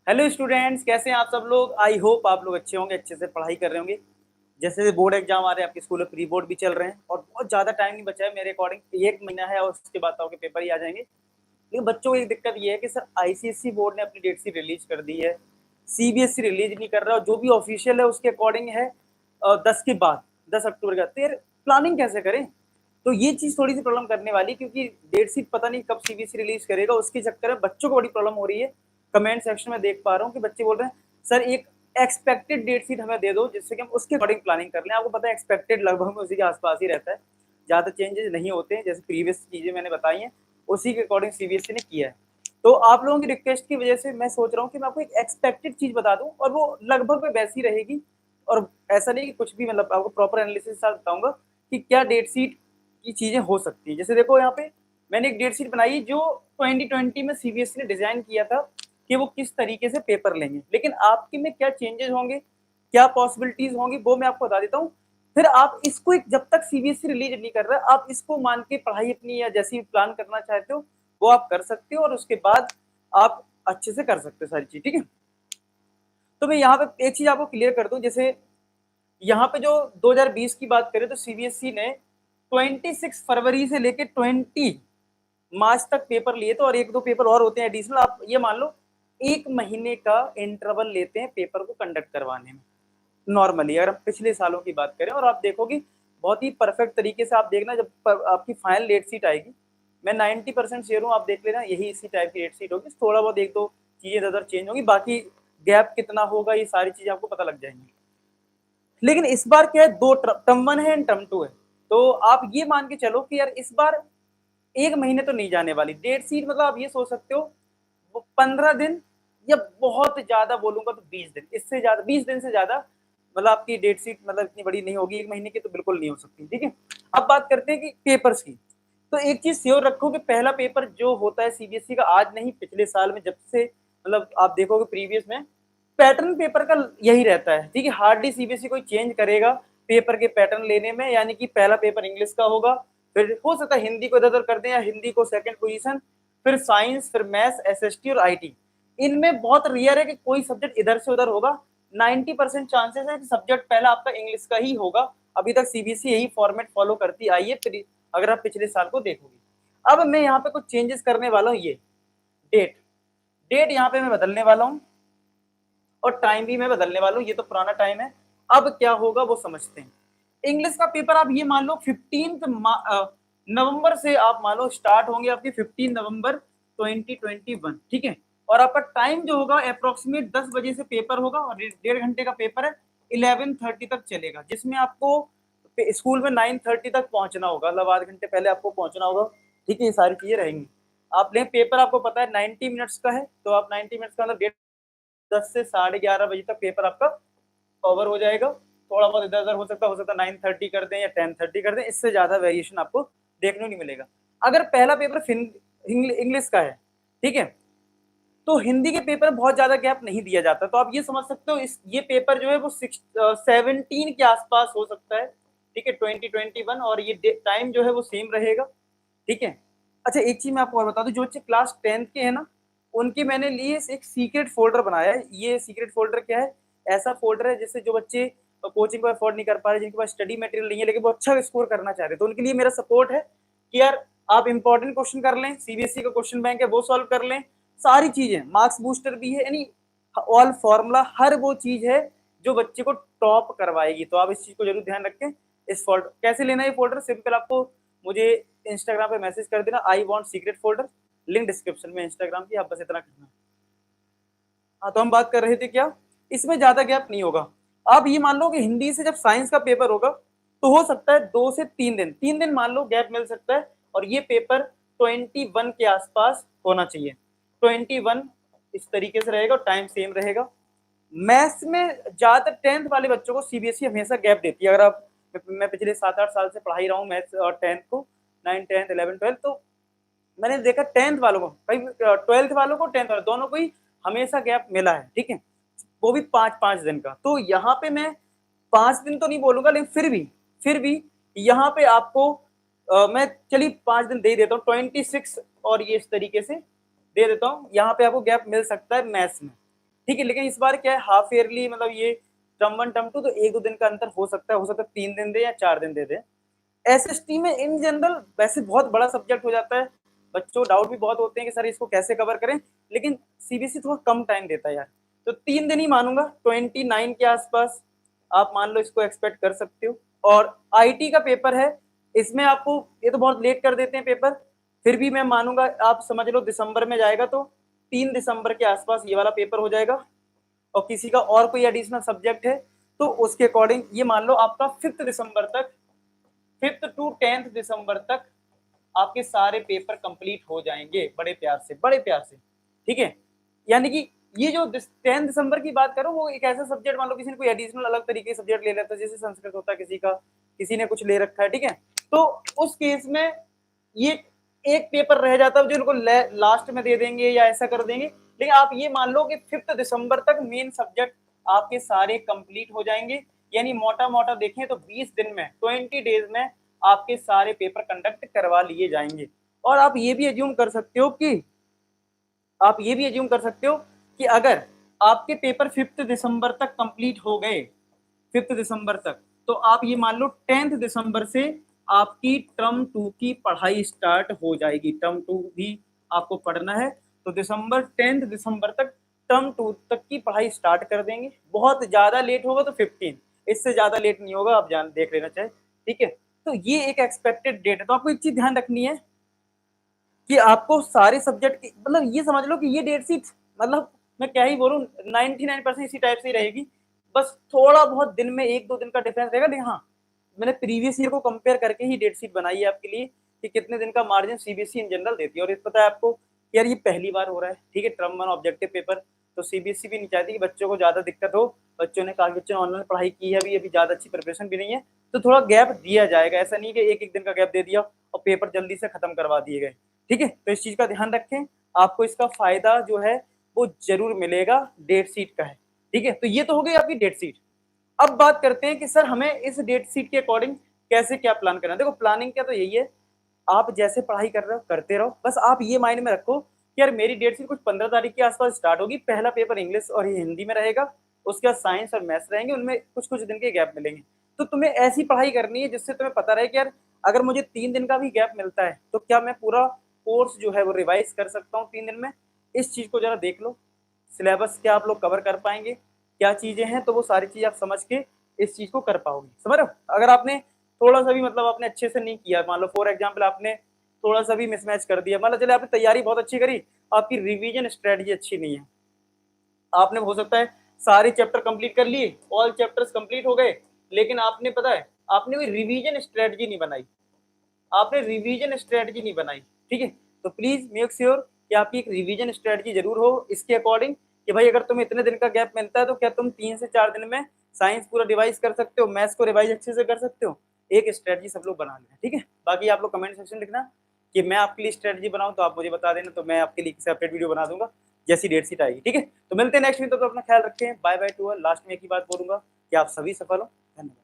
Hello students, कैसे हैं आप सब लोग। आई होप आप लोग अच्छे होंगे, अच्छे से पढ़ाई कर रहे होंगे। जैसे बोर्ड एग्जाम आ रहे हैं, आपके स्कूल में प्री बोर्ड भी चल रहे हैं और बहुत ज़्यादा टाइम नहीं बचा है मेरे अकॉर्डिंग। 1 महीना है और उसके बाद तो आपके पेपर ही आ जाएंगे। लेकिन बच्चों को एक दिक्कत ये है कि सर आईसीएसई बोर्ड ने अपनी डेट शीट रिलीज कर दी है, सीबीएसई रिलीज नहीं कर रहा और जो भी ऑफिशियल है उसके अकॉर्डिंग है 10 के बाद, 10 अक्टूबर का। तो यार प्लानिंग कैसे करें। तो ये चीज़ थोड़ी सी प्रॉब्लम करने वाली, क्योंकि डेट शीट पता नहीं कब सीबीएसई रिलीज करेगा, उसके चक्कर में बच्चों को बड़ी प्रॉब्लम हो रही है। कमेंट सेक्शन में देख पा रहा हूँ कि बच्चे बोल रहे हैं सर एक एक्सपेक्टेड डेट शीट हमें दे दो जिससे कि हम उसके अकॉर्डिंग प्लानिंग कर लें। आपको पता है एक्सपेक्टेड लगभग उसी के आसपास ही रहता है, ज़्यादा चेंजेस नहीं होते हैं। जैसे प्रीवियस चीज़ें मैंने बताई हैं उसी के अकॉर्डिंग सीबीएसई ने किया है। तो आप लोगों की रिक्वेस्ट की वजह से मैं सोच रहा हूँ कि मैं आपको एक एक्सपेक्टेड चीज़ बता दूँ और वो लगभग में वैसी रहेगी। और ऐसा नहीं कि कुछ भी, मतलब आपको प्रॉपर एनालिसिस के साथ बताऊंगा कि क्या डेट शीट की चीज़ें हो सकती है। जैसे देखो यहाँ पे मैंने एक डेट शीट बनाई जो 2020 में सीबीएसई ने डिजाइन किया था कि वो किस तरीके से पेपर लेंगे, लेकिन आपके में क्या चेंजेस होंगे, क्या पॉसिबिलिटीज होंगी, वो मैं आपको बता देता हूँ। फिर आप इसको एक, जब तक सीबीएसई रिलीज नहीं कर रहा आप इसको मान के पढ़ाई अपनी या जैसी प्लान करना चाहते हो वो आप कर सकते हो और उसके बाद आप अच्छे से कर सकते हो सारी चीज। ठीक है, तो मैं यहाँ पे एक चीज आपको क्लियर कर दूं। जैसे यहाँ पे जो 2020 की बात करें तो सीबीएसई ने 26 फरवरी से लेके 20 मार्च तक पेपर लिए थे और एक दो पेपर और होते हैं एडिशनल। आप ये मान लो 1 महीने का इंटरवल लेते हैं पेपर को कंडक्ट करवाने में नॉर्मली, अगर हम पिछले सालों की बात करें। और आप देखोगे बहुत ही परफेक्ट तरीके से, आप देखना जब आपकी फाइनल डेट शीट आएगी, मैं 90% श्योर हूँ, आप देख लेना यही इसी टाइप की डेट शीट होगी। थोड़ा बहुत एक दो चीज़ें इधर चेंज होगी, बाकी गैप कितना होगा ये सारी चीज़ें आपको पता लग जाएंगी। लेकिन इस बार क्या है, दो टर्म वन है एंड टर्म टू है। तो आप ये मान के चलो कि यार इस बार 1 महीने तो नहीं जाने वाली डेट शीट, मतलब आप ये सोच सकते हो वो 15 दिन या बहुत ज्यादा बोलूंगा तो 20 दिन, इससे ज्यादा 20 दिन से ज्यादा मतलब आपकी डेट शीट मतलब इतनी बड़ी नहीं होगी। 1 महीने की तो बिल्कुल नहीं हो सकती। ठीक है, अब बात करते हैं कि पेपर्स की। तो एक चीज श्योर रखो कि पहला पेपर जो होता है सीबीएसई का, आज नहीं पिछले साल में जब से, मतलब आप देखोगे प्रीवियस में पैटर्न पेपर का यही रहता है। ठीक है, हार्डली सीबीएसई कोई चेंज करेगा पेपर के पैटर्न लेने में, यानी कि पहला पेपर इंग्लिश का होगा, फिर हो सकता है हिंदी को इधर उधर कर दें या हिंदी को सेकंड पोजीशन, फिर साइंस, फिर मैथ्स, एसएसटी और आईटी। इनमें बहुत रेयर है कि कोई सब्जेक्ट इधर से उधर होगा। 90% चांसेस है कि सब्जेक्ट पहला आपका इंग्लिश का ही होगा। अभी तक सीबीएसई यही फॉर्मेट फॉलो करती आई है, अगर आप पिछले साल को देखोगे। अब मैं यहाँ पे कुछ चेंजेस करने वाला हूँ। ये डेट डेट यहाँ पे मैं बदलने वाला हूँ और टाइम भी मैं बदलने वाला हूँ। ये तो पुराना टाइम है, अब क्या होगा वो समझते हैं। इंग्लिश का पेपर आप ये मान लो 15 नवंबर से आप मान लो स्टार्ट होंगे आपके 15 नवंबर 2021। ठीक है, और आपका टाइम जो होगा अप्रोक्सीमेट 10 बजे से पेपर होगा और 1.5 घंटे का पेपर है। 11:30 तक चलेगा, जिसमें आपको स्कूल में 9:30 तक पहुंचना होगा, मतलब आधे घंटे पहले आपको पहुंचना होगा। ठीक है, ये सारी चीजें रहेंगी। आप लें पेपर, आपको पता है 90 मिनट्स का है, तो आप 90 मिनट्स का मतलब 10 से 11:30 बजे तक पेपर आपका कवर हो जाएगा। थोड़ा बहुत इधर उधर हो सकता है 9:30 कर दें या 10:30 कर दें, इससे ज्यादा वेरिएशन आपको देखने को नहीं मिलेगा। अगर पहला पेपर इंग्लिश का है, ठीक है, तो हिंदी के पेपर में बहुत ज्यादा गैप नहीं दिया जाता। तो आप ये समझ सकते हो इस ये पेपर जो है वो 17 के आसपास हो सकता है। ठीक है, 2021, और ये टाइम जो है वो सेम रहेगा। ठीक है, अच्छा एक चीज मैं आपको और बता दूं, जो बच्चे क्लास 10th के हैं ना, उनके मैंने लिए एक सीक्रेट फोल्डर बनाया है। ये सीक्रेट फोल्डर क्या है, ऐसा फोल्डर है जिससे जो बच्चे कोचिंग को अफोर्ड नहीं कर पा रहे, जिनके पास स्टडी मटेरियल नहीं है लेकिन वो अच्छा स्कोर करना चाह रहे, तो उनके लिए मेरा सपोर्ट है कि यार आप इंपॉर्टेंट क्वेश्चन कर लें, सीबीएसई का क्वेश्चन बैंक है वो सॉल्व कर लें, सारी चीजें, मार्क्स बूस्टर भी है, यानी ऑल फॉर्मूला, हर वो चीज है जो बच्चे को टॉप करवाएगी। तो आप इस चीज को जरूर ध्यान रखें। इस फोल्डर कैसे लेना है, ये फोल्डर सिंपल, आपको मुझे इंस्टाग्राम पे मैसेज कर देना, I want secret folder, link description में इंस्टाग्राम की, आप बस इतना करना। हाँ, तो हम बात कर रहे थे क्या, इसमें ज्यादा गैप नहीं होगा। आप ये मान लो कि हिंदी से जब साइंस का पेपर होगा तो हो सकता है 2 से 3 दिन, 3 दिन मान लो गैप मिल सकता है, और ये पेपर 21 के आसपास होना चाहिए। 21 इस तरीके से रहेगा और टाइम सेम रहेगा। मैथ्स में ज्यादातर 10th वाले बच्चों को सीबीएसई हमेशा गैप देती है। अगर आप, मैं पिछले 7-8 साल से पढ़ाई रहा हूँ मैथ्स और 10th को, 9, 10, 11, 12, तो मैंने देखा 10th वालों को, भाई 12th वालों को, 10th वालों, दोनों को ही हमेशा गैप मिला है। ठीक है, वो भी 5-5 दिन का। तो यहाँ पे मैं 5 दिन तो नहीं बोलूंगा, लेकिन फिर भी यहाँ पे आपको मैं चलिए 5 दिन दे देता हूँ, 26 और ये इस तरीके से दे देता हूँ। यहाँ पे आपको गैप मिल सकता है मैथ्स में। ठीक है। लेकिन इस बार क्या है, हाफ ईयरली मतलब ये टर्म 1 टर्म 2 तो 1-2 दिन का अंतर हो सकता है 3 दिन दे या 4 दिन दे दे। एसएसटी में इन जनरल वैसे बहुत बड़ा सब्जेक्ट हो जाता है, बच्चों डाउट भी बहुत होते हैं कि सर इसको कैसे कवर करें, लेकिन सीबीएसई थोड़ा कम टाइम देता है यार, तो 3 दिन ही मानूंगा, 29 के आसपास आप मान लो इसको एक्सपेक्ट कर सकते हो। और आईटी का पेपर है, इसमें आपको ये तो बहुत लेट कर देते हैं पेपर, फिर भी मैं मानूंगा आप समझ लो दिसंबर में जाएगा, तो 3 दिसंबर के आसपास ये वाला पेपर हो जाएगा। और किसी का और कोई एडिशनल सब्जेक्ट है तो उसके अकॉर्डिंग ये मान लो आपका 5 दिसंबर तक, 5 टू 10 दिसंबर तक आपके सारे पेपर कंप्लीट हो जाएंगे बड़े प्यार से, बड़े प्यार से, ठीक है। यानी कि ये जो 10 दिसंबर की बात करो, वो एक ऐसा सब्जेक्ट मान लो किसी ने कोई एडिशनल अलग तरीके से सब्जेक्ट ले लेता है, जैसे संस्कृत होता है किसी का, किसी ने कुछ ले रखा है, ठीक है, तो उस केस में ये एक पेपर रह जाता है जो इनको लास्ट में दे देंगे या ऐसा कर देंगे। लेकिन आप ये मान लो कि 5 दिसंबर तक मेन सब्जेक्ट आपके सारे कंप्लीट हो जाएंगे, यानी मोटा मोटा देखें तो 20 दिन में, 20 डेज में आपके सारे पेपर कंडक्ट करवा लिए जाएंगे। और आप ये भी एज्यूम कर सकते हो कि अगर आपके पेपर 5 दिसंबर तक कंप्लीट हो गए, 5 दिसंबर तक, तो आप ये मान लो 10 दिसंबर से आपकी टर्म 2 की पढ़ाई स्टार्ट हो जाएगी। टर्म 2 भी आपको पढ़ना है, तो 10 दिसंबर तक टर्म 2 तक की पढ़ाई स्टार्ट कर देंगे। बहुत ज्यादा लेट होगा तो 15, इससे ज्यादा लेट नहीं होगा, आप जान देख लेना चाहे, ठीक है। तो ये एक एक्सपेक्टेड डेट है। तो आपको एक चीज ध्यान रखनी है कि आपको सारे सब्जेक्ट की, मतलब ये समझ लो कि ये डेट शीट, मतलब मैं क्या ही बोलूं, 99% इसी टाइप से ही रहेगी, बस थोड़ा बहुत दिन में 1-2 दिन का डिफरेंस रहेगा। लेकिन हाँ, मैंने प्रीवियस ईयर को कंपेयर करके ही डेट शीट बनाई है आपके लिए कि कितने दिन का मार्जिन सीबीएसई इन जनरल देती है। और पता है आपको यार, ये पहली बार हो रहा है, ठीक है, टर्म 1 ऑब्जेक्टिव पेपर, तो सीबीएसई भी नहीं चाहती कि बच्चों को ज्यादा दिक्कत हो। बच्चों ने काफी बच्चों ने ऑनलाइन पढ़ाई की है, अभी ज्यादा अच्छी प्रिपरेशन भी नहीं है, तो थोड़ा गैप दिया जाएगा। ऐसा नहीं कि एक एक दिन का गैप दे दिया और पेपर जल्दी से खत्म करवा दिए गए, ठीक है। तो इस चीज का ध्यान रखें, आपको इसका फायदा जो है वो जरूर मिलेगा डेट शीट का है, ठीक है। तो ये तो हो गई आपकी डेट शीट। अब बात करते हैं कि सर हमें इस डेट शीट के अकॉर्डिंग कैसे क्या प्लान करना है। देखो प्लानिंग क्या तो यही है, आप जैसे पढ़ाई कर रहे हो करते रहो, बस आप ये माइंड में रखो कि यार मेरी डेट शीट कुछ 15 तारीख के आसपास स्टार्ट होगी, पहला पेपर इंग्लिश और हिंदी में रहेगा, उसके बाद साइंस और मैथ्स रहेंगे, उनमें कुछ कुछ दिन के गैप मिलेंगे। तो तुम्हें ऐसी पढ़ाई करनी है जिससे तुम्हें पता रहे कि यार अगर मुझे 3 दिन का भी गैप मिलता है तो क्या मैं पूरा कोर्स जो है वो रिवाइज कर सकता हूँ 3 दिन में। इस चीज को जरा देख लो, सिलेबस क्या आप लोग कवर कर पाएंगे, क्या चीजें हैं, तो वो सारी चीज आप समझ के इस चीज को कर पाओगे, समझ रहे हो। अगर आपने थोड़ा सा भी मतलब आपने अच्छे से नहीं किया, मान लो फॉर एग्जाम्पल आपने थोड़ा सा भी मिसमैच कर दिया, मान लो चले आपने तैयारी बहुत अच्छी करी, आपकी रिवीजन स्ट्रेटजी अच्छी नहीं है, आपने हो सकता है सारे चैप्टर कंप्लीट कर लिए, ऑल चैप्टर्स कंप्लीट हो गए, लेकिन आपने पता है आपने कोई रिवीजन स्ट्रेटजी नहीं बनाई, आपने रिवीजन स्ट्रेटजी नहीं बनाई, ठीक है। तो प्लीज मेक श्योर कि आपकी एक रिवीजन स्ट्रेटजी जरूर हो इसके अकॉर्डिंग, कि भाई अगर तुम्हें इतने दिन का गैप मिलता है तो क्या तुम 3 से 4 दिन में साइंस पूरा रिवाइज कर सकते हो, मैथ्स को रिवाइज अच्छे से कर सकते हो। एक स्ट्रेटजी सब लोग बना लेना, ठीक है। बाकी आप लोग कमेंट सेक्शन लिखना कि मैं आपके लिए स्ट्रेटजी बनाऊं, तो आप मुझे बता देना, तो मैं आपके लिए सेपरेट वीडियो बना दूंगा जैसी डेट शीट आएगी, ठीक है। तो मिलते हैं नेक्स्ट वीडियो, तो अपना ख्याल रखें, bye bye to all. Last में एक ही बात बोलूंगा कि आप सभी सफल हो, धन्यवाद।